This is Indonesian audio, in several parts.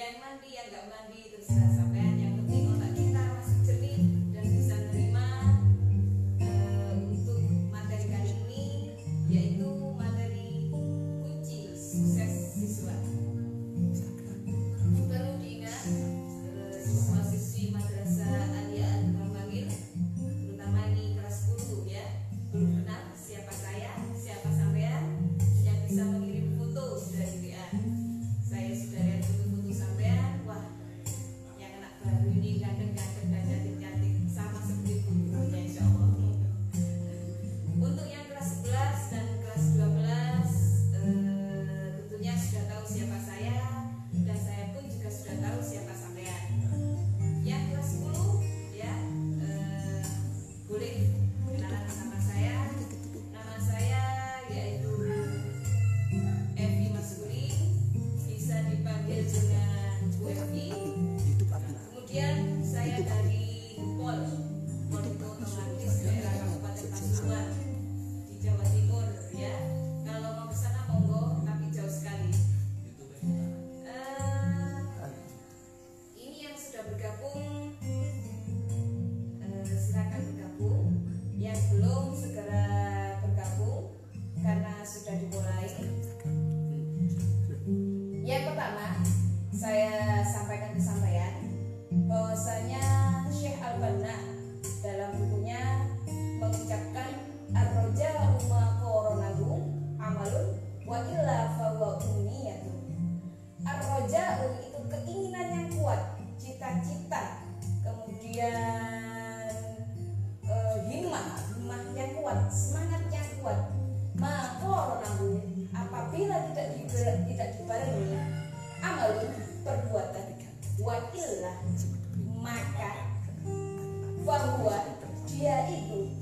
yang mandi, yang nggak mandi terserah sampean. Yang penting otak kita masih jernih dan bisa menerima untuk materi kali ini, yaitu materi kunci sukses siswa. Perlu diingat siswa-siswi Madrasah Aliyah Al-Bangil, terutama ini kelas 10 ya, belum kenal siapa saya, siapa sampean, yang bisa mengirim foto sudah di WA. Saya sudah lihat foto-foto sampean, wah yang anak baru ini ganteng-ganteng dan cantik-cantik sama seperti fotonya insya Allah. Untuk yang kelas 11 dan kelas 12 tentunya sudah tahu siapa saya, dan saya pun juga sudah tahu siapa sampean. Yang kelas 10 ya, boleh kenalan sama saya. Nama saya yaitu Evi Masuri, bisa dipanggil dengan Bu Evi. Kemudian saya dari Pol Otomatis daerah Kabupaten Pasuruan di Jawa Timur ya. Kalau mau ke sana monggo, tapi jauh sekali. Ini yang sudah bergabung, silakan bergabung. Yang belum segera bergabung karena sudah dimulai. Yang pertama, saya sampaikan ke sampean bahwasanya Syekh Al-Banna dalam bukunya mengucapkan ar-raja'u ma qoronahu amalun wa illa fahuwa umniyatun. Ar-raja'u itu keinginan yang kuat, cita-cita, kemudian himmah yang kuat, semangat yang kuat. Ma qoronahu, apabila tidak dibarengi amalun, perbuatan, wa illa, maka bahwa dia itu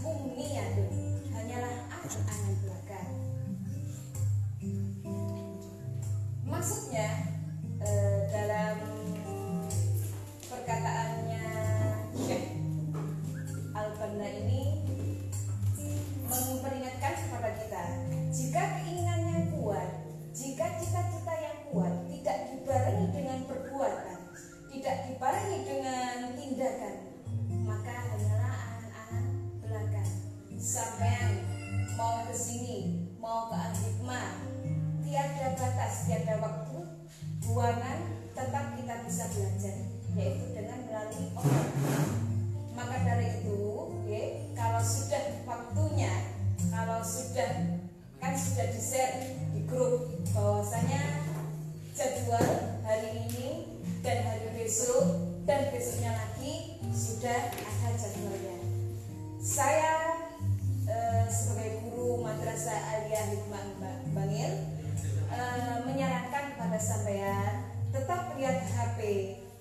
umniyatun, hanyalah angan-angan belaka. Maksudnya dalam perkataannya Syekh Al-Banna ini memperingatkan kepada kita, jika keinginan yang kuat, jika cita-cita yang kuat tidak dibarengi dengan perbuatan, tidak dibarengi dengan tindakan, maka hanyalah angan-angan belaka. Sampean mau ke sini, mau ke Al-Hikmah, tiada batas, tiada waktu, ruangan, tetap kita bisa belajar, yaitu dengan melalui online. Maka dari itu, kalau sudah waktunya, kalau sudah di-share di grup bahwasanya jadwal hari ini dan hari besok dan besoknya lagi sudah ada jadwalnya. Saya sebagai guru Madrasah Aliyah Hikmah Bangil menyarankan kepada sampean tetap lihat HP,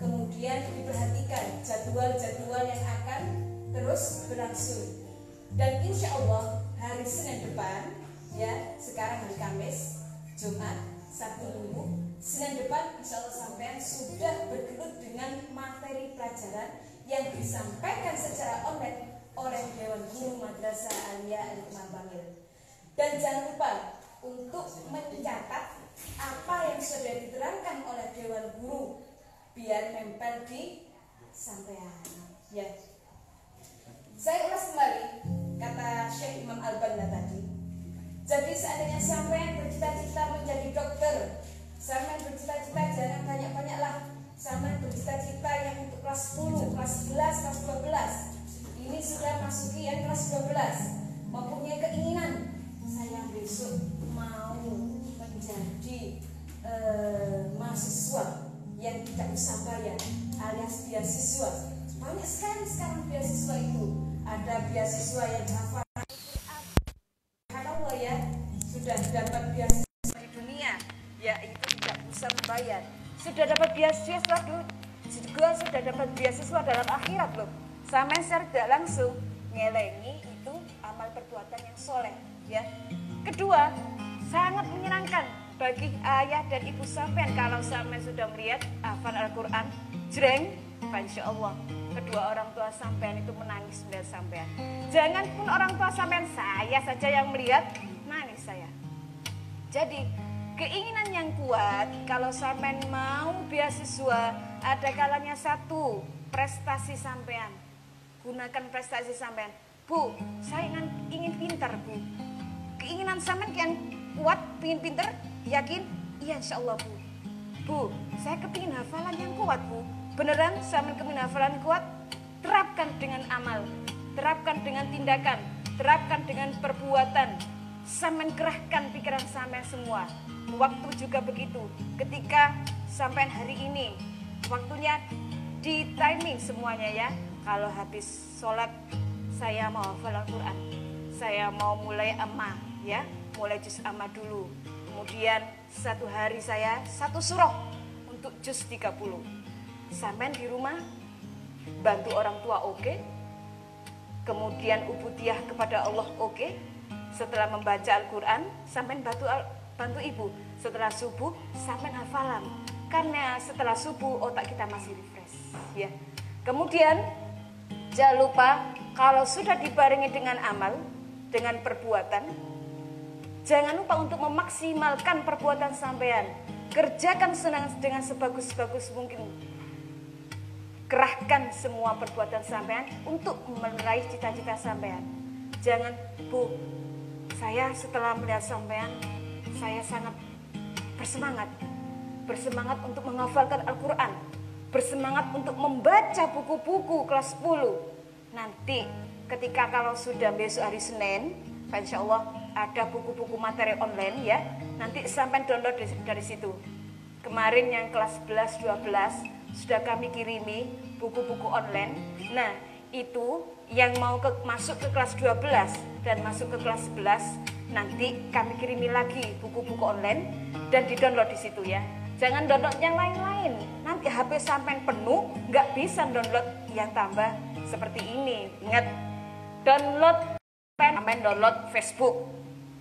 kemudian diperhatikan jadwal-jadwal yang akan terus berlangsung. Dan insya Allah hari Senin depan, ya sekarang hari Kamis, Jumat, Sabtu, Minggu, Senin depan insya Allah sampean sudah bergelut dengan materi pelajaran yang disampaikan secara online oleh Dewan Guru Madrasah Aliyah Al-Hikmah Bangil. Dan jangan lupa untuk mencatat apa yang sudah diterangkan oleh Dewan Guru biar nempel di sampean. Ya. Saya ulas kembali kata Syekh Imam Al-Banna tadi. Jadi seandainya sampean bercita-cita menjadi dokter, sampean bercita-cita jangan banyak-banyaklah. Sampean bercita-cita yang untuk kelas 10, kelas 11, kelas 12. Ini sudah masuki yang kelas 12. Mempunyai keinginan, saya besok mau menjadi mahasiswa yang tidak usah bayar, alias beasiswa. Banyak sekali sekarang beasiswa itu. Ada beasiswa yang hafal Al-Quran, ya sudah dapat beasiswa di dunia, ya itu tidak usah membayar. Sudah dapat beasiswa juga sudah dapat beasiswa dalam akhirat loh. Sama secara tidak langsung ngelengi itu amal perbuatan yang soleh, ya. Kedua, sangat menyenangkan bagi ayah dan ibu sampean kalau sampean sudah melihat hafal Al-Quran, jreng, insya Allah kedua orang tua sampean itu menangis melihat sampean. Jangan pun orang tua sampean, saya saja yang melihat nangis saya. Jadi Keinginan yang kuat, kalau sampean mau beasiswa, ada kalanya satu, prestasi sampean. Gunakan prestasi sampean. Bu, saya ingin pintar, Bu. Keinginan sampean yang kuat, ingin pintar, yakin? Iya, insya Allah, Bu. Bu, saya kepingin hafalan yang kuat, Bu. Beneran sampean kepingin hafalan kuat? Terapkan dengan amal, terapkan dengan tindakan, terapkan dengan perbuatan. Sampean kerahkan pikiran sampean semua. Waktu juga begitu. Ketika sampean hari ini, waktunya di timing semuanya ya. Kalau habis sholat, saya mau hafal Al-Quran. Saya mau mulai amma ya, mulai juz amma dulu. Kemudian satu hari saya satu surah untuk juz 30. Sampean di rumah bantu orang tua oke. Kemudian ubudiyah kepada Allah oke. Setelah membaca Al-Quran, sampai bantu ibu. Setelah subuh, sampai hafalan. Karena setelah subuh, otak kita masih refresh. Ya. Kemudian, jangan lupa, kalau sudah dibarengi dengan amal, dengan perbuatan, jangan lupa untuk memaksimalkan perbuatan sampean. Kerjakan dengan sebagus-bagus mungkin. Kerahkan semua perbuatan sampean untuk meraih cita-cita sampean. Jangan, Bu, saya setelah melihat sampean, saya sangat bersemangat untuk menghafalkan Al-Quran, bersemangat untuk membaca buku-buku kelas 10. Nanti ketika kalau sudah besok hari Senin, insya Allah ada buku-buku materi online ya, nanti sampai download dari situ. Kemarin yang kelas 11, 12 sudah kami kirimi buku-buku online. Nah, itu yang mau masuk ke kelas 12 dan masuk ke kelas 11, nanti kami kirimi lagi buku-buku online dan di-download di situ ya. Jangan download yang lain-lain. Nanti HP sampai penuh, nggak bisa download yang tambah seperti ini. Ingat, download Facebook.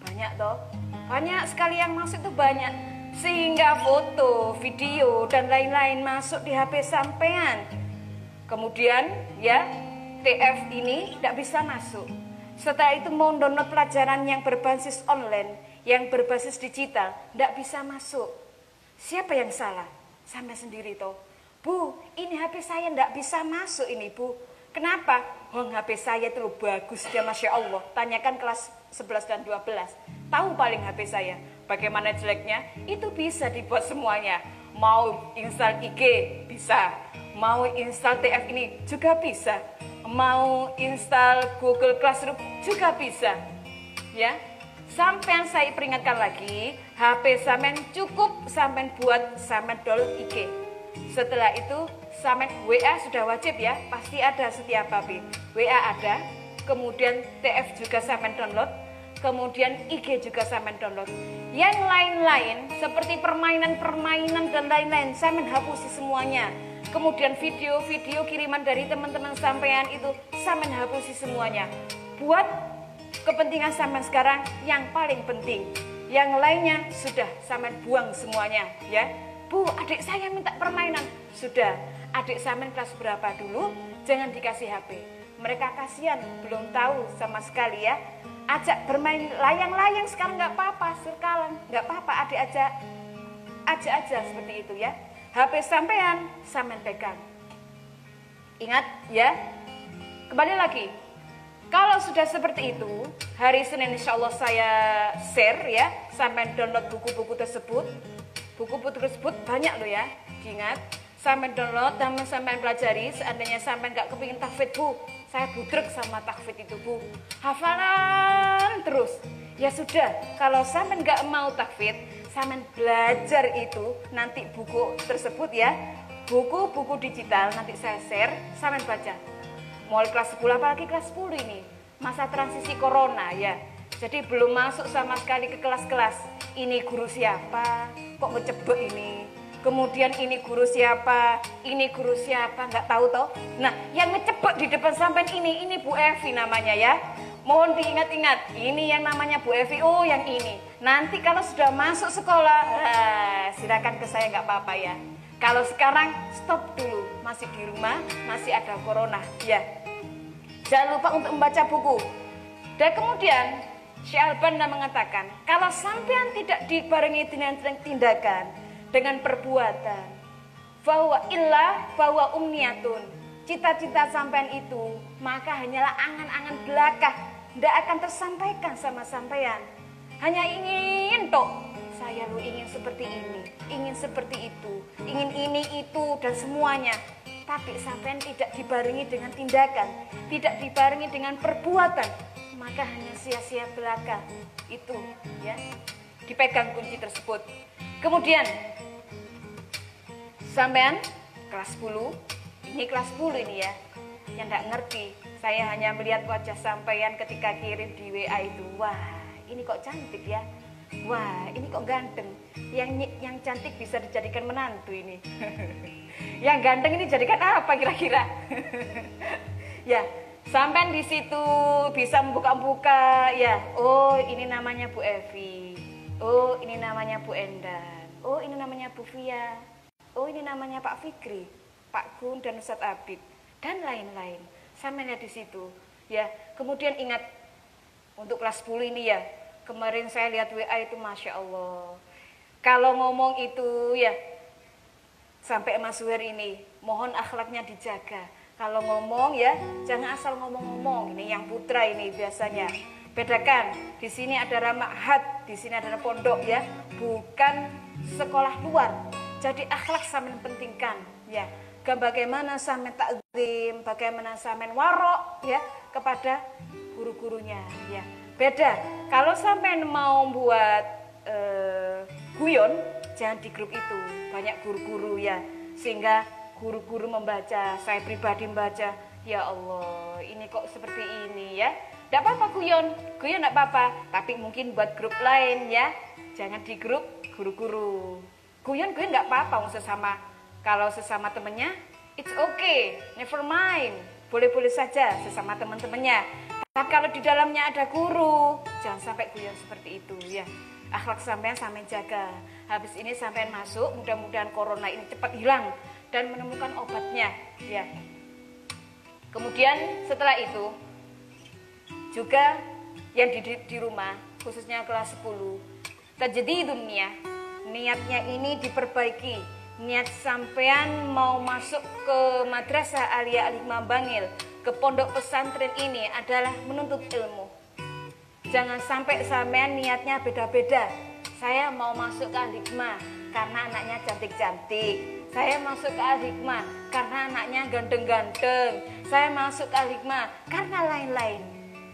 Banyak toh. Banyak sekali yang masuk tuh banyak. Sehingga foto, video dan lain-lain masuk di HP sampean. Kemudian ya, TF ini tidak bisa masuk. Setelah itu mau download pelajaran yang berbasis online, yang berbasis digital, tidak bisa masuk. Siapa yang salah? Sampai sendiri toh. Bu, ini HP saya tidak bisa masuk ini, Bu. Kenapa? HP saya itu bagus dia, Masya Allah. Tanyakan kelas 11 dan 12. Tahu paling HP saya. Bagaimana jeleknya? Itu bisa dibuat semuanya. Mau install IG, bisa. Mau install TF ini juga bisa. Mau install Google Classroom juga bisa. Ya. Sampean saya peringatkan lagi, HP sampean cukup sampean buat sampean download IG. Setelah itu sampean WA sudah wajib ya, pasti ada setiap HP. WA ada, kemudian TF juga sampean download, kemudian IG juga sampean download. Yang lain-lain seperti permainan-permainan dan lain-lain sampean hapusi semuanya. Kemudian video-video kiriman dari teman-teman sampean itu sampean hapusi semuanya. Buat kepentingan sampean sekarang yang paling penting. Yang lainnya sudah sampean buang semuanya ya. Bu, adik saya minta permainan. Sudah, adik sampean kelas berapa dulu? Jangan dikasih HP. Mereka kasihan, belum tahu sama sekali ya. Ajak bermain layang-layang sekarang nggak apa-apa, sekarang nggak apa-apa, adik ajak aja seperti itu ya. HP sampean pegang. Ingat ya. Kembali lagi. Kalau sudah seperti itu, hari Senin insya Allah saya share ya, sampai download buku-buku tersebut. Buku-buku tersebut banyak loh ya, diingat. Sampai download dan sampai pelajari. Seandainya sampai nggak kepingin tahfidz, Bu, saya budrek sama tahfidz itu, Bu. Hafalan terus. Ya sudah, kalau sampai nggak mau tahfidz, sampai belajar itu nanti buku tersebut ya, buku-buku digital nanti saya share, sampai baca. Mulai kelas 10, apalagi kelas 10 ini masa transisi corona ya, jadi belum masuk sama sekali ke kelas-kelas. Ini guru siapa, kok ngecebek ini, kemudian ini guru siapa, nggak tahu toh. Nah, yang ngecebek di depan sampean ini Bu Evi namanya ya. Mohon diingat-ingat, ini yang namanya Bu Evi, oh yang ini. Nanti kalau sudah masuk sekolah, silakan ke saya, nggak apa-apa ya. Kalau sekarang stop dulu, masih di rumah, masih ada corona ya. Jangan lupa untuk membaca buku. Dan kemudian Syekh Albani mengatakan, kalau sampean tidak dibarengi dengan tindakan, dengan perbuatan, bahwa umniyatun, cita-cita sampean itu, maka hanyalah angan-angan belaka, tidak akan tersampaikan sama sampean. Hanya ingin saya lu ingin seperti ini, ingin seperti itu, ingin ini, itu, dan semuanya. Tapi sampean tidak dibarengi dengan tindakan, tidak dibarengi dengan perbuatan, maka hanya sia-sia belaka. Itu ya, dipegang kunci tersebut. Kemudian sampean kelas 10, ini kelas 10 ini ya, yang tidak ngerti. Saya hanya melihat wajah sampean ketika kirim di WA itu. Wah, ini kok cantik ya. Wah, ini kok ganteng. Yang cantik bisa dijadikan menantu ini. Yang ganteng ini jadikan apa kira-kira? Ya, sampean di situ bisa membuka-buka ya. Oh, ini namanya Bu Evi. Oh, ini namanya Bu Endan. Oh, ini namanya Bu Fia. Oh, ini namanya Pak Fikri, Pak Gun dan Ustadz Abid dan lain-lain. Sampean lihat di situ. Ya, kemudian ingat untuk kelas 10 ini ya. Kemarin saya lihat WA itu Masya Allah. Kalau ngomong itu ya, sampai Mas Suher ini, mohon akhlaknya dijaga. Kalau ngomong ya, jangan asal ngomong-ngomong. Ini yang putra ini biasanya. Bedakan, di sini ada ma'had, di sini ada pondok ya, bukan sekolah luar. Jadi akhlak sampean pentingkan ya. Bagaimana sampean takzim, bagaimana sampean warok ya kepada guru-gurunya ya. Beda, kalau sampean mau buat guyon, jangan di grup itu, banyak guru-guru ya, sehingga guru-guru membaca, saya pribadi membaca, ya Allah, ini kok seperti ini ya. Tidak apa-apa guyon tidak apa-apa, tapi mungkin buat grup lain ya, jangan di grup guru-guru. Guyon tidak apa-apa, kalau sesama temennya, it's okay, never mind, boleh-boleh saja sesama teman-temannya. Tapi kalau di dalamnya ada guru, jangan sampai guyon seperti itu ya. Akhlak sampean jaga. Habis ini sampean masuk, mudah-mudahan corona ini cepat hilang dan menemukan obatnya ya. Kemudian setelah itu juga yang di rumah, khususnya kelas 10, tajdidun niyah, niatnya ini diperbaiki. Niat sampean mau masuk ke Madrasah Aliyah Al-Hikmah Bangil, ke pondok pesantren ini adalah menuntut ilmu. Jangan sampai sampean niatnya beda-beda. Saya mau masuk ke Al-Hikmah karena anaknya cantik-cantik. Saya masuk ke Al-Hikmah karena anaknya ganteng-ganteng. Saya masuk ke Al-Hikmah karena lain-lain.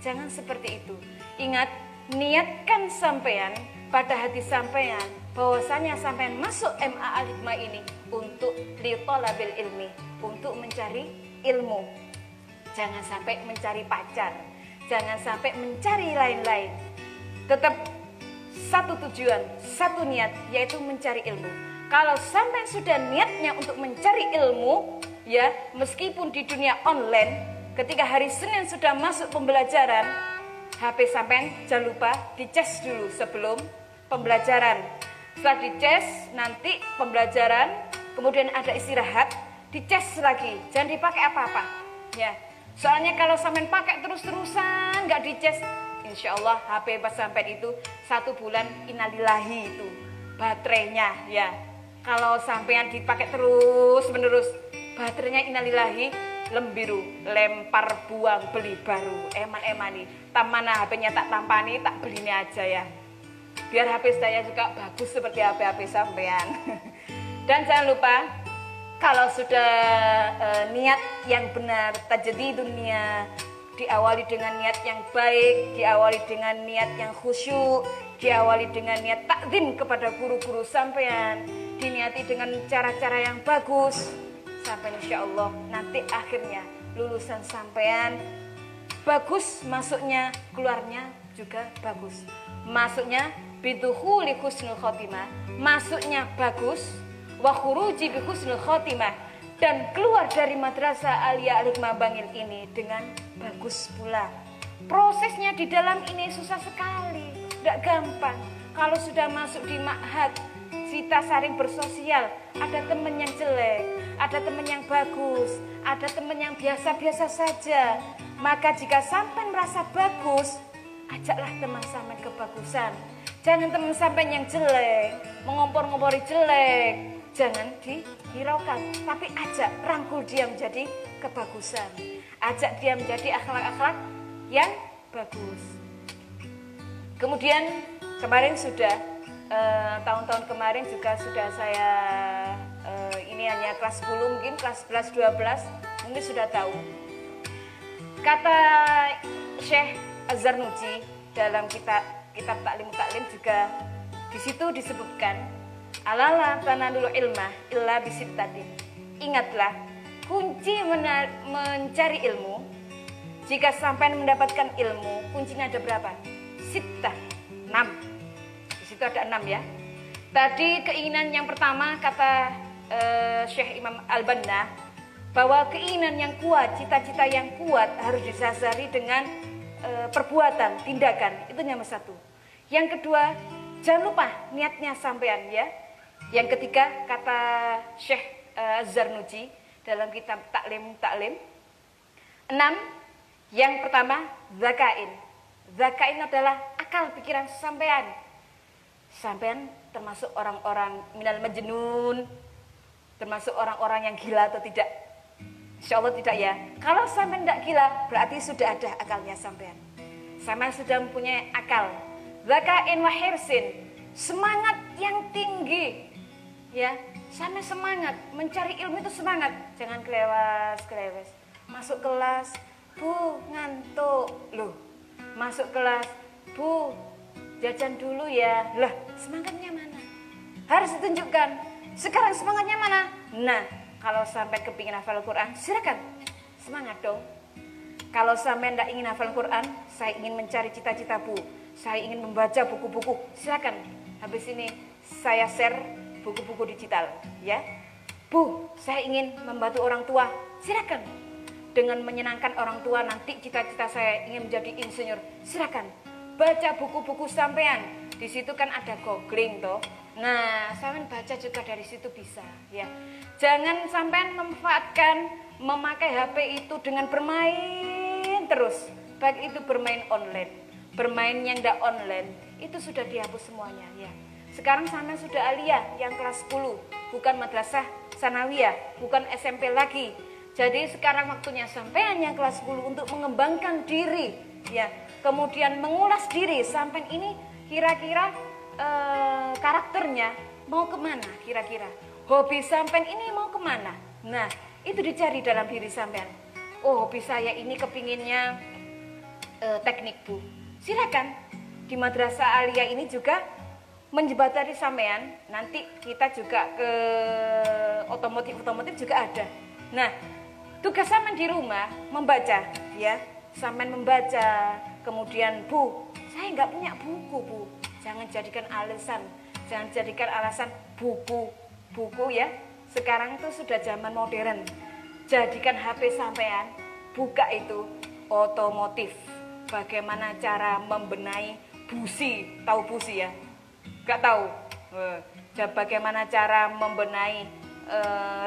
Jangan seperti itu. Ingat, niatkan sampean pada hati sampean bahwasanya sampean masuk MA Al-Hikmah ini untuk litolabil ilmi, untuk mencari ilmu. Jangan sampai mencari pacar, jangan sampai mencari lain-lain. Tetap satu tujuan, satu niat, yaitu mencari ilmu. Kalau sampai sudah niatnya untuk mencari ilmu, ya meskipun di dunia online, ketika hari Senin sudah masuk pembelajaran, HP sampai jangan lupa dicas dulu sebelum pembelajaran. Setelah dicas, nanti pembelajaran, kemudian ada istirahat, dicas lagi, jangan dipakai apa-apa. Ya, soalnya kalau sampean pakai terus-terusan nggak dicas, insya Allah HP pas sampean itu 1 bulan innalillahi itu baterainya ya. Kalau sampean dipakai terus-menerus, baterainya innalillahi lembiru, lempar buang beli baru, eman-emani. Tamana HP-nya tak tampani, tak beli ini aja ya. Biar HP saya juga bagus seperti HP-HP sampean. Dan jangan lupa, kalau sudah niat yang benar, tajdidun niyah, diawali dengan niat yang baik, diawali dengan niat yang khusyuk, diawali dengan niat takzim kepada guru-guru sampean, diniati dengan cara-cara yang bagus, sampai insya Allah nanti akhirnya lulusan sampean bagus, masuknya, keluarnya juga bagus. Masuknya bidukhuli husnul khotimah, masuknya bagus, wa khuruji bi husnul khotimah, dan keluar dari Madrasah Aliyah Al-Hikmah Bangil ini dengan bagus pula. Prosesnya di dalam ini susah sekali, tidak gampang. Kalau sudah masuk di ma'had, kita saling bersosial, ada teman yang jelek, ada teman yang bagus, ada teman yang biasa-biasa saja. Maka jika sampai merasa bagus, ajaklah teman sampean kebagusan. Jangan teman sampean yang jelek, mengompor-ngompori jelek, jangan dihiraukan, tapi ajak, rangkul dia menjadi kebagusan. Ajak dia menjadi akhlak-akhlak yang bagus. Kemudian kemarin sudah, tahun-tahun kemarin juga sudah saya, ini hanya kelas 10, mungkin kelas 11, 12, mungkin sudah tahu. Kata Syekh Az-Zarnuji dalam kitab Taklim juga di situ disebutkan, alala tanalul ilmah illa bisittatin. Ingatlah, kunci mencari ilmu, jika sampai mendapatkan ilmu, kuncinya ada berapa? Sittah, 6. Di situ ada 6 ya. Tadi keinginan yang pertama kata Syekh Imam Al-Banna, bahwa keinginan yang kuat, cita-cita yang kuat harus didasari dengan perbuatan, tindakan. Itu nomor 1. Yang kedua, jangan lupa niatnya sampean ya. Yang ketiga, kata Syekh Az-Zarnuji dalam kitab Taklim. 6, yang pertama, zakain. Zakain adalah akal pikiran sampean. Sampean termasuk orang-orang minal majnun, termasuk orang-orang yang gila atau tidak? Insya Allah tidak ya. Kalau sampean tidak gila, berarti sudah ada akalnya sampean. Sampean sudah mempunyai akal. Zakain wa hirsin, semangat yang tinggi. Ya, sampean semangat mencari ilmu itu semangat. Jangan kelewes. Masuk kelas, Bu, ngantuk. Loh, masuk kelas, Bu, jajan dulu ya. Lah, semangatnya mana? Harus ditunjukkan. Sekarang semangatnya mana? Nah, kalau sampai kepingin hafal Quran, silakan. Semangat dong. Kalau sampai tidak ingin hafal Quran, saya ingin mencari cita-cita Bu, saya ingin membaca buku-buku, silakan. Habis ini saya share buku-buku digital, ya. Bu, saya ingin membantu orang tua, silakan. Dengan menyenangkan orang tua, nanti cita-cita saya ingin menjadi insinyur, silakan. Baca buku-buku sampean, di situ kan ada googling toh. Nah, sampean baca juga dari situ bisa, ya. Jangan sampean memakai HP itu dengan bermain terus. Baik itu bermain online, bermain yang tidak online, itu sudah dihapus semuanya, ya. Sekarang sampean sudah aliyah yang kelas 10, bukan madrasah sanawiyah, bukan SMP lagi. Jadi sekarang waktunya sampean yang kelas 10 untuk mengembangkan diri, ya. Kemudian mengulas diri, sampean ini kira-kira karakternya mau kemana kira-kira, hobi sampean ini mau kemana. Nah, itu dicari dalam diri sampean. Oh, hobi saya ini kepinginnya teknik Bu, silakan. Di madrasah aliyah ini juga menjembatani sampean. Nanti kita juga ke otomotif juga ada. Nah, tugas sampean di rumah membaca, ya. Sampean membaca, kemudian Bu, saya nggak punya buku Bu. Jangan jadikan alasan buku ya. Sekarang itu sudah zaman modern. Jadikan HP sampean, buka itu otomotif. Bagaimana cara membenahi busi, tahu busi ya? Gak tahu. Bagaimana cara membenahi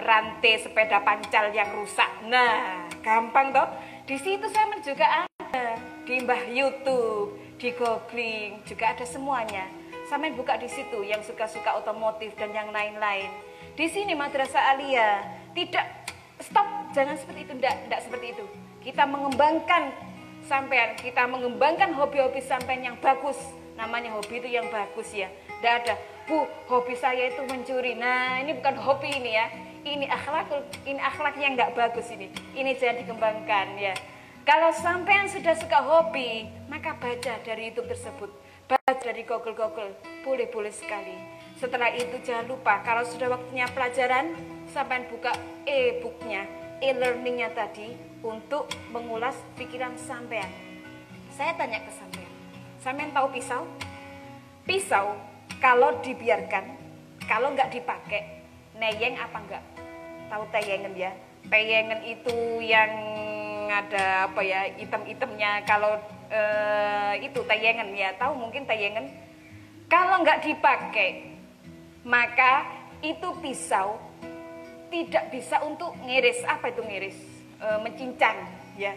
rantai sepeda pancal yang rusak. Nah, gampang toh. Di situ sampean juga ada. Di Mbah YouTube, di googling juga ada semuanya. Sampean buka di situ yang suka-suka otomotif dan yang lain-lain. Di sini madrasah aliyah tidak stop, jangan seperti itu, tidak seperti itu. Kita mengembangkan sampean, kita mengembangkan hobi-hobi sampean yang bagus. Namanya hobi itu yang bagus ya. Tidak ada, Bu, hobi saya itu mencuri. Nah, ini bukan hobi ini ya. Ini akhlak yang tidak bagus ini. Ini jangan dikembangkan ya. Kalau sampean sudah suka hobi, maka baca dari YouTube tersebut. Baca dari Google, boleh sekali. Setelah itu jangan lupa, kalau sudah waktunya pelajaran, sampean buka e-booknya, e-learningnya tadi, untuk mengulas pikiran sampean. Saya tanya ke sampean tahu pisau? Pisau, kalau dibiarkan, kalau nggak dipakai, neyeng apa enggak? Tahu teyengen ya? Teyengen itu yang ada apa ya, item-itemnya. Kalau itu tayangan ya, tahu mungkin tayangan. Kalau nggak dipakai, maka itu pisau tidak bisa untuk ngiris. Apa itu ngiris? Mencincang ya.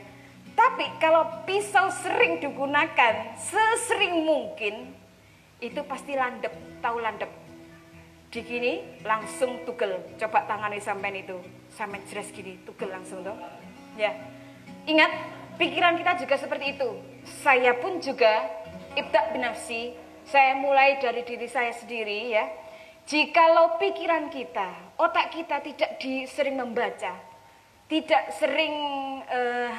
Tapi kalau pisau sering digunakan sesering mungkin, itu pasti landep, tahu landep. Di gini langsung tugel. Coba tangani sampean itu, sampean jelas gini, tugel langsung toh. Ya. Ingat, pikiran kita juga seperti itu. Saya pun juga ibda binafsi, saya mulai dari diri saya sendiri ya. Jikalau pikiran kita, otak kita tidak sering membaca, tidak sering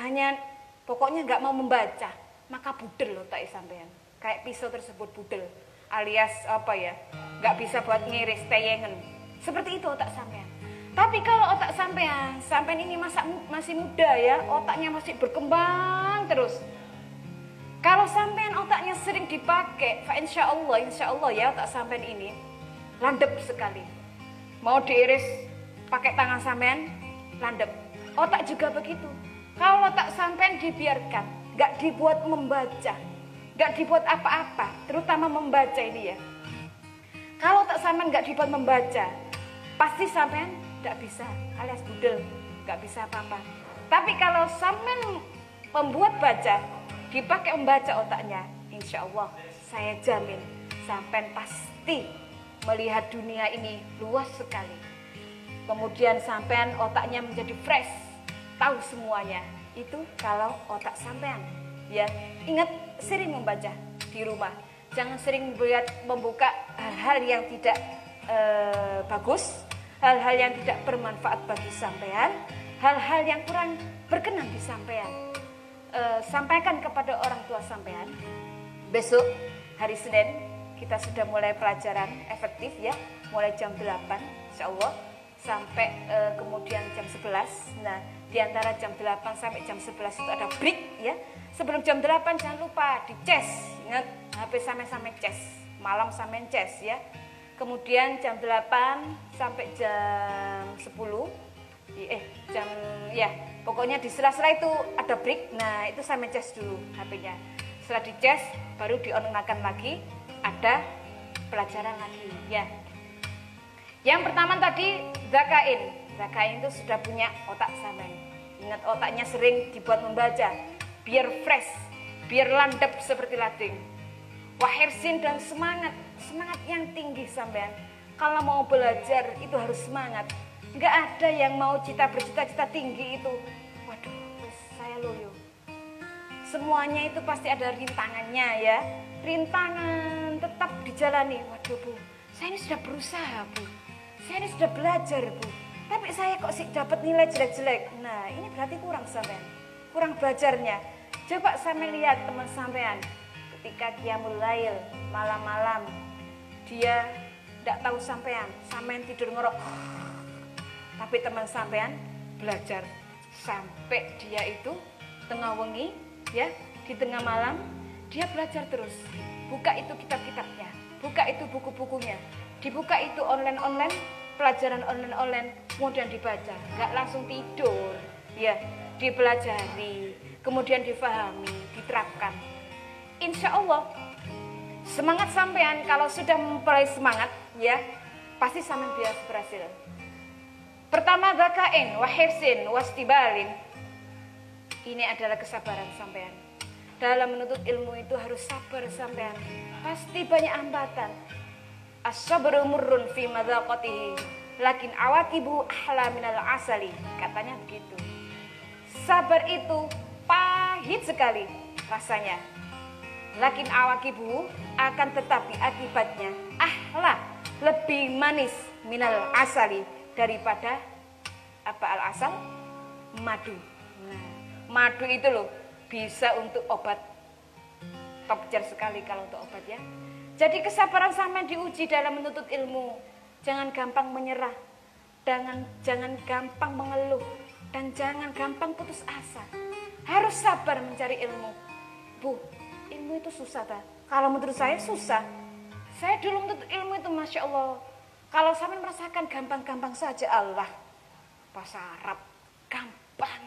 hanya pokoknya nggak mau membaca, maka budel otak sampean. Kayak pisau tersebut budel, alias apa ya, nggak bisa buat ngiris teyengen. Seperti itu otak sampean. Tapi kalau otak sampean ini masih muda ya, otaknya masih berkembang terus. Kalau sampean otaknya sering dipakai, insya Allah ya otak sampean ini landep sekali. Mau diiris pakai tangan sampean, landep. Otak juga begitu. Kalau otak sampean dibiarkan, nggak dibuat membaca, nggak dibuat apa-apa, terutama membaca ini ya. Kalau otak sampean nggak dibuat membaca, pasti sampean nggak bisa, alias budel, nggak bisa apa-apa. Tapi kalau sampean membuat baca, dipakai membaca otaknya, insya Allah saya jamin sampean pasti melihat dunia ini luas sekali. Kemudian sampean otaknya menjadi fresh, tahu semuanya. Itu kalau otak sampean. Ya, ingat sering membaca di rumah. Jangan sering membuka hal-hal yang tidak bagus, hal-hal yang tidak bermanfaat bagi sampean, hal-hal yang kurang berkenan di sampean. Sampaikan kepada orang tua sampean. Besok hari Senin kita sudah mulai pelajaran efektif ya, mulai jam 8 insya Allah sampai kemudian jam 11. Nah, di antara jam 8 sampai jam 11 itu ada break ya. Sebelum jam 8 jangan lupa dicas. Ingat, HP sampai cas. Malam sampai cas ya. Kemudian jam 8 sampai jam 10 pokoknya di sela-sela itu ada break. Nah, itu sampai cas dulu HP-nya. Setelah dicas baru di-on-kan lagi, ada pelajaran lagi ya. Yang pertama tadi zakain. Zakain itu sudah punya otak sampean. Ingat, otaknya sering dibuat membaca, biar fresh, biar landep seperti lading. Wahirsin dan semangat yang tinggi sampean. Kalau mau belajar itu harus semangat. Nggak ada yang mau bercita-cita tinggi itu. Waduh, saya loyo. Semuanya itu pasti ada rintangannya ya. Rintangan tetap dijalani. Waduh Bu, saya ini sudah berusaha Bu. Saya ini sudah belajar Bu. Tapi saya kok sih dapat nilai jelek-jelek. Nah, ini berarti kurang sampean. Kurang belajarnya. Coba sampean lihat teman sampean. Ketika qiyamul lail, malam-malam, dia tidak tahu sampean tidur ngorok. Tapi teman sampean belajar sampai dia itu tengah wengi, ya, di tengah malam, dia belajar terus. Buka itu kitab-kitabnya, buka itu buku-bukunya, dibuka itu online, pelajaran online, kemudian dibaca, nggak langsung tidur, ya, dipelajari, kemudian difahami, diterapkan. Insya Allah, semangat sampean kalau sudah memulai semangat, ya, pasti sampean biasa berhasil. Pertama, zakain, wahirsin, wastibalin. Ini adalah kesabaran sampean. Dalam menuntut ilmu itu harus sabar sampean. Pasti banyak hambatan. As-sabru murrun fi madzaqatihi, lakin awaqibu ahla minal asali. Katanya begitu. Sabar itu pahit sekali rasanya. Lakin awaqibu, akan tetapi akibatnya ahla, lebih manis minal asali, daripada apa al-asal? Madu. Nah, madu itu loh bisa untuk obat. Top tier sekali kalau untuk obat ya. Jadi kesabaran sampean diuji dalam menuntut ilmu. Jangan gampang menyerah. Jangan gampang mengeluh. Dan jangan gampang putus asa. Harus sabar mencari ilmu. Bu, ilmu itu susah tak? Kalau menurut saya susah. Saya dulu menuntut ilmu itu Masya Allah. Kalau sampean merasakan gampang-gampang saja, Allah. Bahasa Arab, gampang.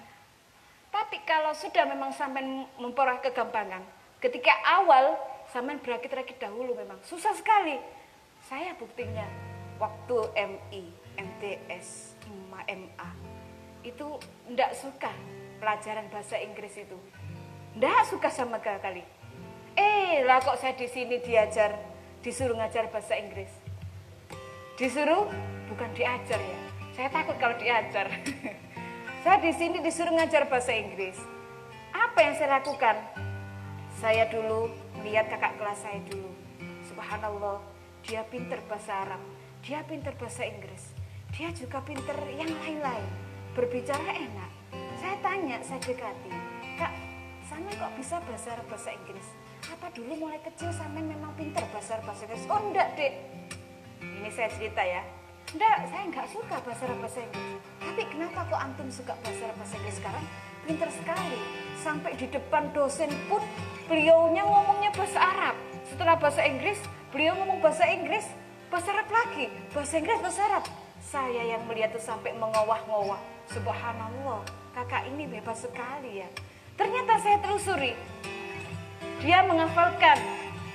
Tapi kalau sudah memang sampean memperoleh kegampangan, ketika awal sampean berakit-rakit dahulu memang susah sekali. Saya buktinya waktu MI, MTS, MA itu enggak suka pelajaran bahasa Inggris itu. Nggak suka sama sekali. Lah kok saya di sini disuruh ngajar bahasa Inggris. Disuruh, bukan diajar ya. Saya takut kalau diajar. Saya di sini disuruh ngajar bahasa Inggris. Apa yang saya lakukan? Saya dulu lihat kakak kelas saya dulu. Subhanallah, dia pinter bahasa Arab, dia pinter bahasa Inggris, dia juga pinter yang lain-lain. Berbicara enak. Saya tanya, saya dekati, Kak, sama kok bisa bahasa Arab, bahasa Inggris? Apa dulu mulai kecil sama memang pinter bahasa Arab, bahasa Inggris? Oh enggak, Dek. Ini saya cerita ya. Enggak, saya enggak suka bahasa Arab, bahasa Inggris. Tapi kenapa kok antum suka bahasa Arab, bahasa Inggris sekarang? Pinter sekali. Sampai di depan dosen pun beliaunya ngomongnya bahasa Arab. Setelah bahasa Inggris, beliau ngomong bahasa Inggris, bahasa Arab lagi, bahasa Inggris, bahasa Arab. Saya yang melihat tuh sampai mengowah-ngowah. Subhanallah, kakak ini bebas sekali ya. Ternyata saya telusuri. Dia menghafalkan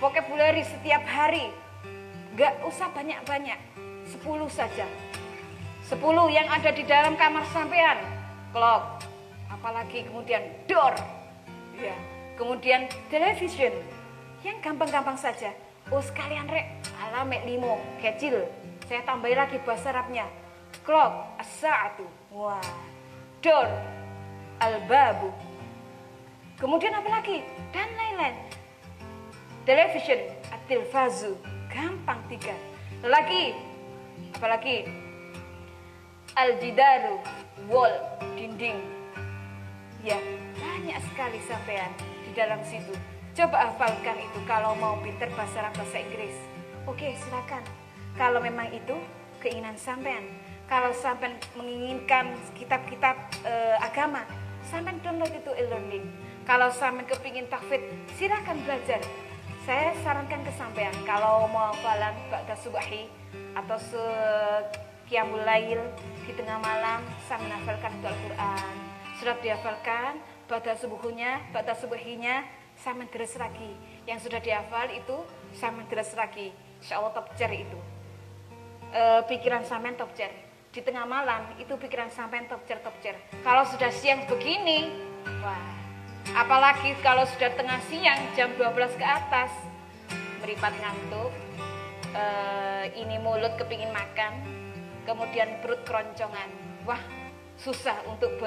vocabulary setiap hari. Gak usah banyak-banyak, 10 saja. 10 yang ada di dalam kamar sampean. Clock, apalagi kemudian door, ya. Kemudian television, yang gampang-gampang saja. Oh sekalian rek, alamek limo, kecil. Saya tambahin lagi bahasa Arabnya. Clock, as-sa'atu, wah. Door, al-babu. Kemudian apa lagi? Dan lain-lain. Television, at-tilfazu. Gampang 3. Lagi, apalagi? Al-jidaru, wall, dinding. Ya, banyak sekali sampean di dalam situ. Coba hafalkan itu kalau mau pinter bahasa Arab, bahasa Inggris. Oke, silakan. Kalau memang itu keinginan sampean. Kalau sampean menginginkan kitab-kitab agama, sampean download itu e-learning. Kalau sampean kepingin tahfidz, silakan belajar. Saya sarankan ke sampean kalau mau hafalan ba'da subahi atau qiyamul lail di tengah malam, sampean hafalkan itu Al-Qur'an. Sudah dihafalkan, ba'da subuhinya sampean deres lagi. Yang sudah dihafal itu sampean deres lagi. Insyaallah top chair itu. Pikiran sampean top chair. Di tengah malam itu pikiran sampean top chair. Kalau sudah siang begini, wah. Apalagi kalau sudah tengah siang jam 12 ke atas, meripat ngantuk, ini mulut kepingin makan, kemudian perut keroncongan. Wah, susah untuk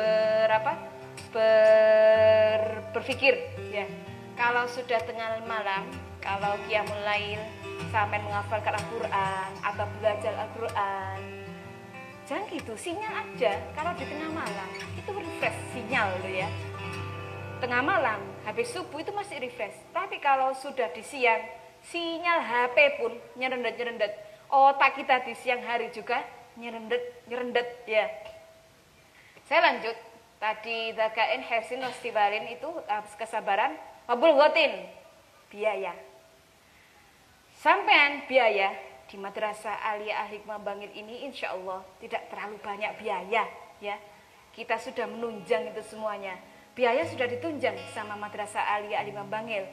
berpikir ya. Kalau sudah tengah malam, kalau qiyamul lail sampai menghafalkan Al-Qur'an atau belajar Al-Qur'an, jangan gitu, sinyal aja. Kalau di tengah malam itu refresh sinyal loh ya. Tengah malam, habis subuh itu masih refresh. Tapi kalau sudah di siang, sinyal HP pun nyerendet. Otak kita di siang hari juga nyerendet ya. Saya lanjut. Tadi Zakain, Hersin, Rostibalin itu kesabaran, Mabul Gotin, biaya. Sampean biaya di Madrasah Aliyah Al-Hikmah Bangil ini insya Allah tidak terlalu banyak biaya ya. Kita sudah menunjang itu semuanya. Biaya sudah ditunjang sama Madrasah Aliyah Al-Hikmah Bangil.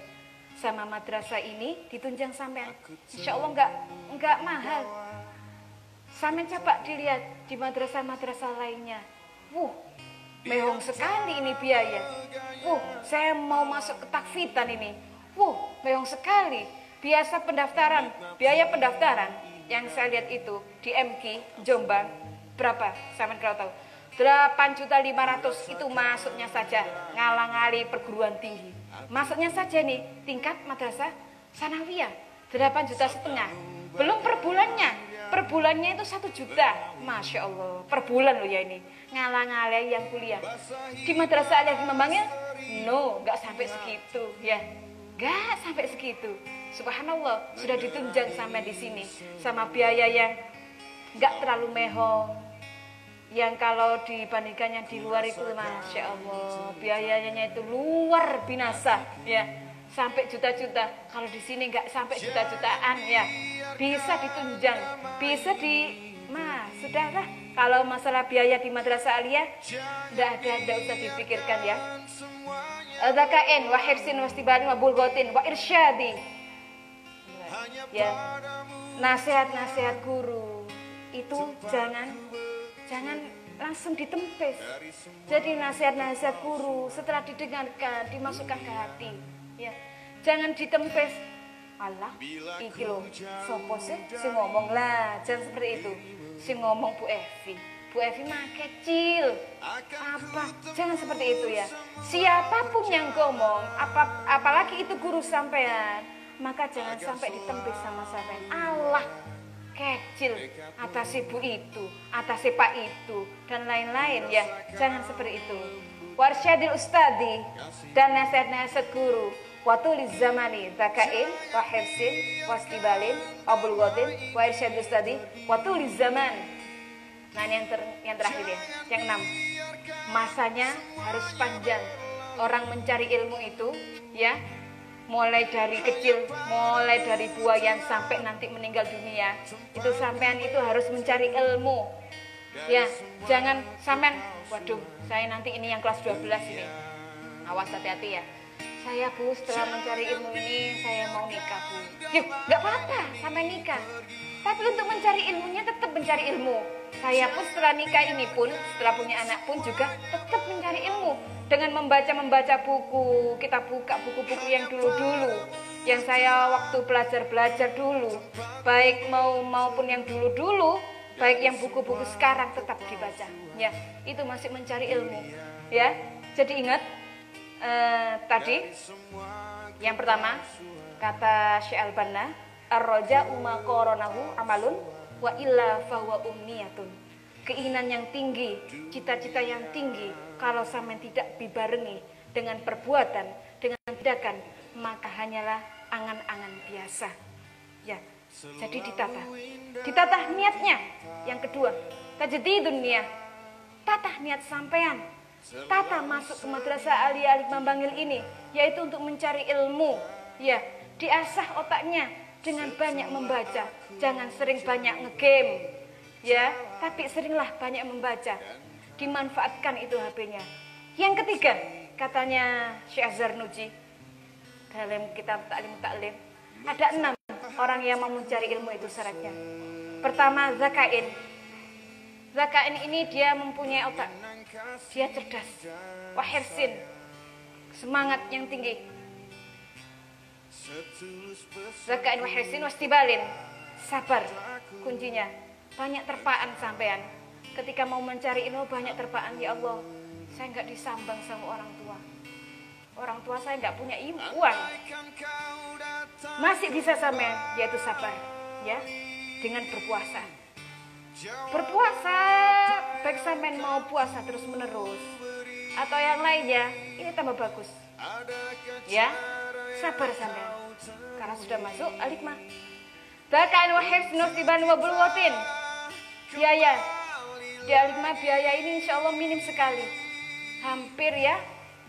Sama madrasah ini ditunjang sampean. Insya Allah enggak mahal. Sampean coba dilihat di madrasah-madrasah lainnya. Mehong sekali ini biaya. Saya mau masuk ke takfitan ini. Mehong sekali. Biaya pendaftaran yang saya lihat itu di MK Jombang berapa? Sampean kalau tahu. 8.500.000 itu masuknya saja ngalang-ngali perguruan tinggi. Masuknya saja nih tingkat madrasah sanawiyah 8,5 juta. Belum per bulannya. Per bulannya itu 1 juta. Masya Allah. Per bulan loh ya ini. Ngalang-ngali yang kuliah. Di Madrasah Al-Hikmah Bangil? No, nggak sampai segitu ya. Nggak sampai segitu. Subhanallah, sudah ditunjang sampai di sini sama biaya yang nggak terlalu mehong. Yang kalau dibandingkan yang di luar itu, Masya Allah, biayanya itu luar binasa ya, sampai juta-juta. Kalau di sini nggak sampai juta-jutaan ya, bisa ditunjang, bisa sudahlah. Kalau masalah biaya di Madrasah Aliyah, tidak usah dipikirkan ya. Zakain, wa hifsin, wa istibarin, wa bulgotin, wa irsyadi. Ya, nasihat-nasihat guru itu jangan langsung ditempes. Jadi nasihat-nasihat guru setelah didengarkan dimasukkan ke hati. Ya, jangan ditempes. Allah, iki lho, sopo sih ngomong lah, jangan seperti itu. Si ngomong Bu Evi. Bu Evi mah kecil. Apa? Jangan seperti itu ya. Siapapun yang ngomong, apalagi itu guru sampean, maka jangan sampai ditempes sama sampean. Allah kecil atas ibu itu, atas pak itu, dan lain-lain ya. Jangan seperti itu. Warsyadil ustadi dan nasihat-nasihat guru. Watuliz zamani zakain wa hifsin wastibalin abul ghadin wa irsyadil ustadi watuliz zaman. Nah ini yang terakhir ya, yang 6. Masanya harus panjang. Orang mencari ilmu itu ya, mulai dari kecil, mulai dari buayan sampai nanti meninggal dunia, itu sampean itu harus mencari ilmu. Ya, jangan sampean, waduh, saya nanti ini yang kelas 12 ini. Awas hati-hati ya. Saya Bu, setelah mencari ilmu ini saya mau nikah Bu. Yuk, nggak apa-apa sampai nikah. Tapi untuk mencari ilmunya tetap mencari ilmu. Saya pun setelah nikah ini pun, setelah punya anak pun juga tetap mencari ilmu. Dengan membaca buku, kita buka buku-buku yang dulu-dulu. Yang saya waktu belajar dulu. Baik maupun yang dulu-dulu, baik yang buku-buku sekarang tetap dibaca. Ya, itu masih mencari ilmu. Ya, jadi ingat. Tadi yang pertama kata Syekh Al-Banna, ar-raja umma qoronahu amalun wa illa fahuwa umniyatun. Keinginan yang tinggi, cita-cita yang tinggi, kalau sampai tidak dibarengi dengan perbuatan, dengan tindakan, maka hanyalah angan-angan biasa. Ya, jadi ditata niatnya. Yang kedua, tajdidun niyah, tata niat sampean. Tata masuk ke madrasah Alia Alik Mambangil ini, yaitu untuk mencari ilmu. Ya, diasah otaknya dengan banyak membaca. Jangan sering banyak ngegame. Ya, tapi seringlah banyak membaca. Dimanfaatkan itu HP-nya. Yang ketiga, katanya Syekh Zarnuji dalam kitab Taklim, ada 6 orang yang mau mencari ilmu itu syaratnya. Pertama, zakain. Zakain ini dia mempunyai otak, dia cerdas, wahirsin, semangat yang tinggi. Zakain wahirsin wastibalin, sabar kuncinya. Banyak terpaan sampean. Ketika mau mencari ilmu banyak terpaan. Ya Allah, saya nggak disambang sama orang tua. Orang tua saya nggak punya uang. Masih bisa sampean, yaitu sabar, ya, dengan berpuasa. Berpuasa, baik sampean mau puasa terus menerus atau yang lainnya, ini tambah bagus. Ya, sabar sampean karena sudah masuk al-hikmah. Zakain wa hifz nurtiban wa bulwatin. Biaya di al-hikmah, biaya ini insya Allah minim sekali. Hampir ya,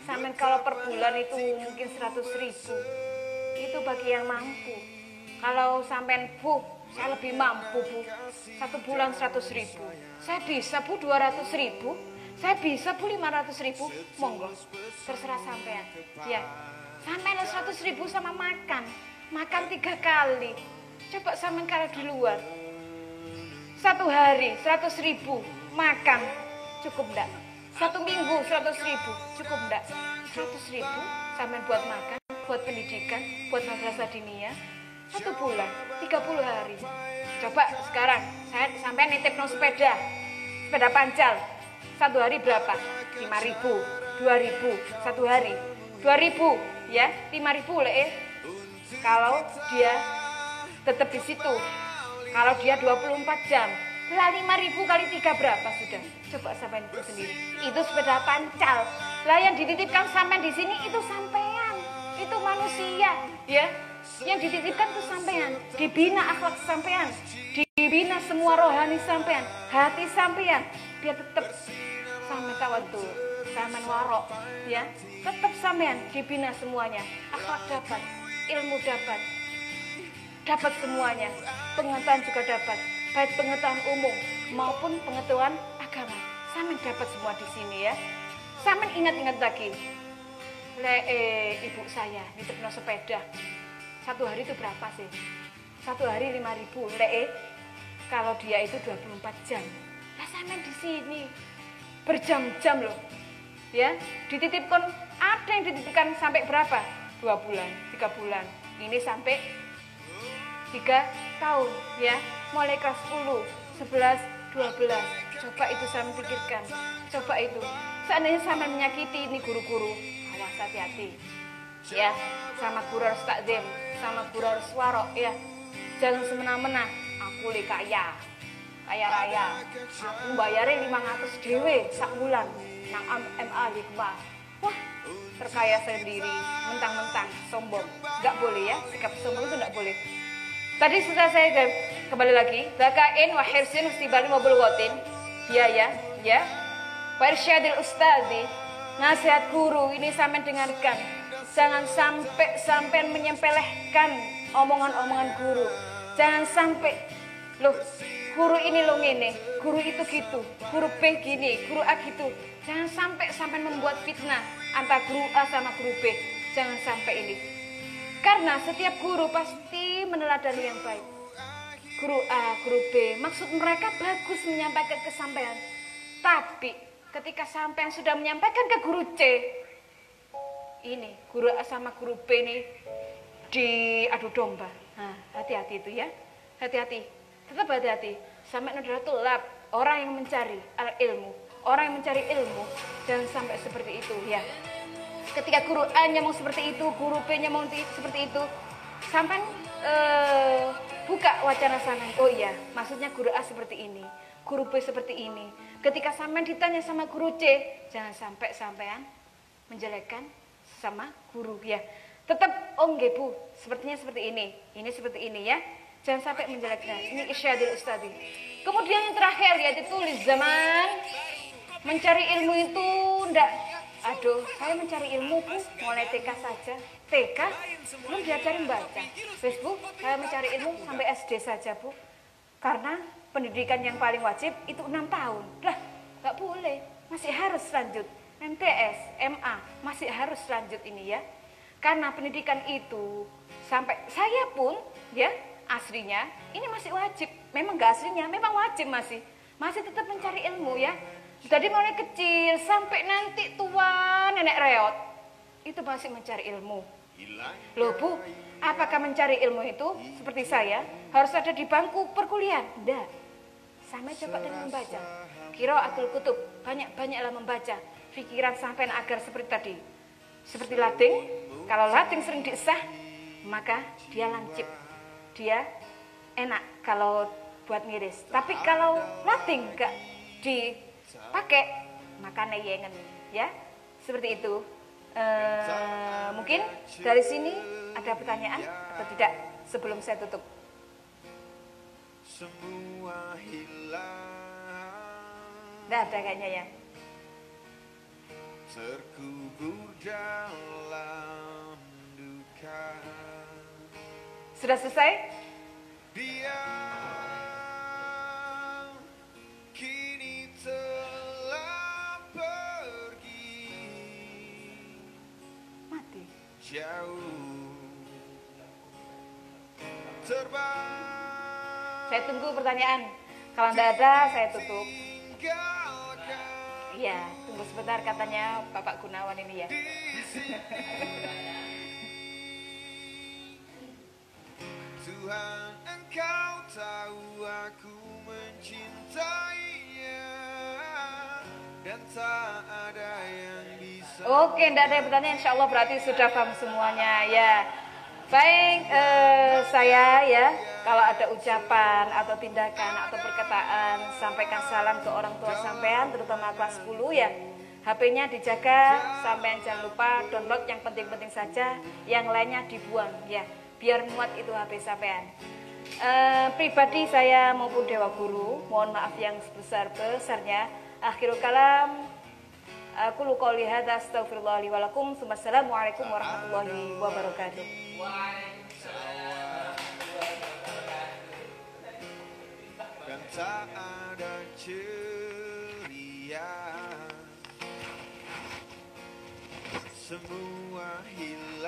sampean kalau per bulan itu mungkin 100.000. Itu bagi yang mampu. Kalau sampean saya lebih mampu Bu, 1 bulan 100.000. Saya bisa Bu 200.000. Saya bisa Bu 500.000. Monggo, terserah sampean. Ya, sampean 100.000 sama makan 3 kali. Coba sampean kalau di luar 1 hari 100.000 makan, cukup enggak? 1 minggu 100.000 cukup enggak? 100.000 sampean buat makan, buat pendidikan, buat madrasah diniyah. 1 bulan 30 hari. Coba sekarang saya sampai nitip sepeda pancal. 1 hari berapa? 5.000, 2.000 1 hari. 2.000 ya, 5.000 le. Kalau dia tetap di situ. Kalau dia 24 jam, lah 5.000 kali 3 berapa sudah? Coba sampai itu sendiri. Itu sepeda pancal. Lah yang dititipkan sampai di sini itu sampean. Itu manusia, ya. Yang dititipkan itu sampean, dibina akhlak sampean, dibina semua rohani sampean, hati sampean, biar tetap sampean tawadhu, sampean warok, ya, tetap sampean dibina semuanya, akhlak dapat, ilmu dapat semuanya, pengetahuan juga dapat, baik pengetahuan umum maupun pengetahuan agama, sampean dapat semua di sini ya. Sampean ingat-ingat lagi, ibu saya nitipno sepeda. 1 hari itu berapa sih? 1 hari 5.000 kalau dia itu 24 jam. Lah sampean di sini berjam-jam loh. Ya, dititipkan, ada yang dititipkan sampai berapa? 2 bulan, 3 bulan. Ini sampai 3 tahun ya. Mulai kelas 10, 11, 12. Coba itu saya pikirkan. Coba itu. Seandainya sampai menyakiti ini guru-guru, awas hati-hati. Ya, sama guru harus takdim, sama guru harus warok ya. Jangan semena-mena, aku le kaya raya. Aku bayarin 500 dhewe sak bulan nang MA Hikmah. Wah, terkaya sendiri, mentang-mentang sombong. Enggak boleh ya, sikap sombong itu enggak boleh. Tadi sudah saya kembali lagi, zakain wa hirsin istibali wa bulghatin. Ya. Wa irsyadil ustadi, nasihat guru ini sampean dengarkan. Jangan sampai menyempelehkan omongan-omongan guru. Jangan sampai loh, guru ini lo ngene, guru itu gitu, guru B gini, guru A gitu. Jangan sampai membuat fitnah antara guru A sama guru B. Jangan sampai ini. Karena setiap guru pasti meneladani yang baik. Guru A, guru B, maksud mereka bagus menyampaikan kesampaian. Tapi ketika sampean sudah menyampaikan ke guru C, ini guru A sama guru B ini diadu domba. Nah, hati-hati itu ya. Hati-hati. Tetap hati-hati. Sampai Nadratul Lab, orang yang mencari ilmu, orang yang mencari ilmu, jangan sampai seperti itu ya. Ketika guru A ngomong seperti itu, guru B ngomong seperti itu, sampai buka wacana sana. Oh iya, maksudnya guru A seperti ini, guru B seperti ini. Ketika sampean ditanya sama guru C, jangan sampai sampean menjelekkan sama guru ya. Tetap oh nggih Bu, sepertinya seperti ini seperti ini ya. Jangan sampai menjelekkan. Ini irsyadul ustadi. Kemudian yang terakhir yaitu tulis zaman mencari ilmu itu ndak. Aduh, saya mencari ilmu Bu, mulai TK saja. TK belum diajarin baca. Facebook, saya mencari ilmu sampai SD saja Bu. Karena pendidikan yang paling wajib itu 6 tahun. Lah, nggak boleh. Masih harus lanjut. MTS, MA, masih harus lanjut ini ya. Karena pendidikan itu sampai saya pun ya aslinya ini masih wajib. Memang nggak aslinya, memang wajib masih tetap mencari ilmu ya. Jadi mulai kecil sampai nanti tua nenek reot itu masih mencari ilmu. Loh Bu, apakah mencari ilmu itu seperti saya harus ada di bangku perkuliahan? Enggak. Sama coba dengan membaca. Qiraatul kutub, banyak-banyaklah membaca. Pikiran sampai agar seperti tadi. Seperti lading, kalau lading sering diesah, maka dia lancip. Dia enak kalau buat ngiris. Tapi kalau lading enggak dipakai, maka neyengen ya. Seperti itu. Mungkin dari sini ada pertanyaan atau tidak sebelum saya tutup. Semua hilang. Nggak ada kayaknya ya. Terkubur dalam duka. Sudah selesai? Dia kini telah pergi Mati. jauh terbang. Saya tunggu pertanyaan. Kalau nggak ada, saya tutup. Iya, tunggu sebentar katanya Bapak Gunawan ini ya. Tuhan, Engkau tahu aku mencintainya dan tak ada yang bisa. Oke, nggak ada pertanyaan. Insya Allah berarti sudah paham semuanya ya. Baik, saya ya, kalau ada ucapan atau tindakan atau perkataan, sampaikan salam ke orang tua sampean, terutama kelas 10 ya. HP-nya dijaga, sampean jangan lupa download yang penting-penting saja, yang lainnya dibuang ya, biar muat itu HP sampean. Pribadi saya maupun Dewa Guru, mohon maaf yang sebesar-besarnya. Akhirul kalam, aku qouli hadza astaghfirullah li wa lakum. Wassalamualaikum warahmatullahi wabarakatuh. Dan tak ada ceria, semua hilang.